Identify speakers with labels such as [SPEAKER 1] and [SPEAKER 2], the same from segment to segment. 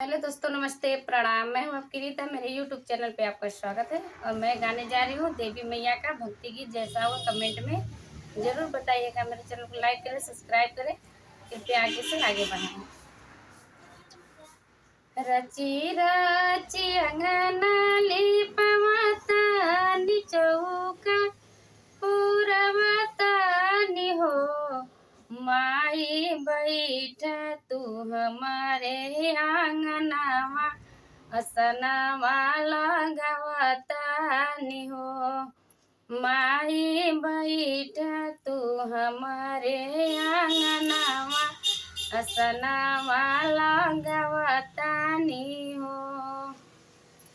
[SPEAKER 1] Hello दोस्तों, नमस्ते, प्रणाम। मैं हूँ आपकी रीता। मेरे यूट्यूब चैनल पे आपका स्वागत है और मैं गाने जा रही हूँ देवी मैया का भक्ति गीत। जैसा हो कमेंट में ज़रूर बताइएगा। मेरे चैनल को लाइक करें, सब्सक्राइब करें। कृपया आगे से आगे बढ़ाएं। रची रची अंगना लिपवता चौका पुरवता हो। माई बैठा तू हमारे आंगनावा असनावा लगावता हो। माई बैठा तू हमारे आंगनावा असनावा लगावता हो।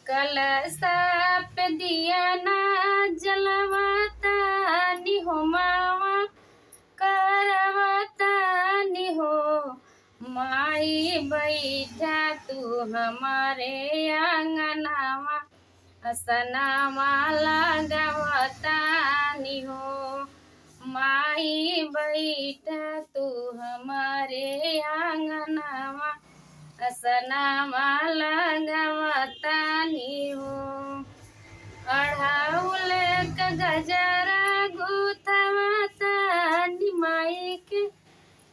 [SPEAKER 1] कलशा पे दिया ना जलवता हो। मावा करवता हो। माई बैठा तू हमारे आंगनावा असनावा लगावता हो। माई बैठा तू हमारे आंगनावा असनावा लगावता हो। अढ़ाउल का गजरा गुथवता माई के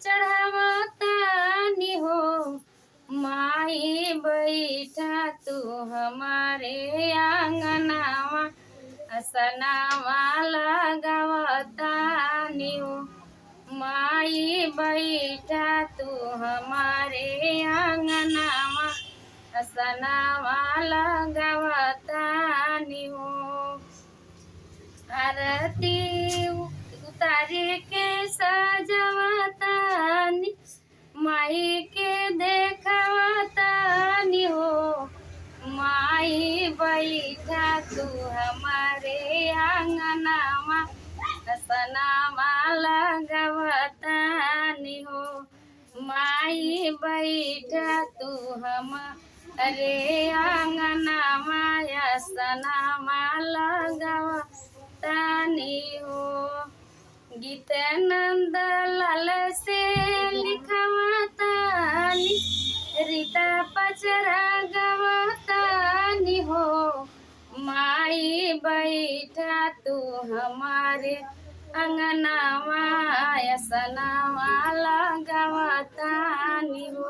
[SPEAKER 1] चढ़ावता हो। माई बैठा तू हमारे आंगनावा असनावा लगावता हो। माई बैठा तू हमारे आंगनावा असनावा लगावता हो। आरती उतारी के सजवता माई के देखवता हो। माई बैठा तू हमारे आंगनावा असनावा लगावता हो। माई बैठा तू हमारे आंगनावा असनावा लगावता हो। गीत नंद लाल से लिखवता रीता पचरा गवता हो। माई बैठा तू हमारे अंगनावा असनावा लगावता हो।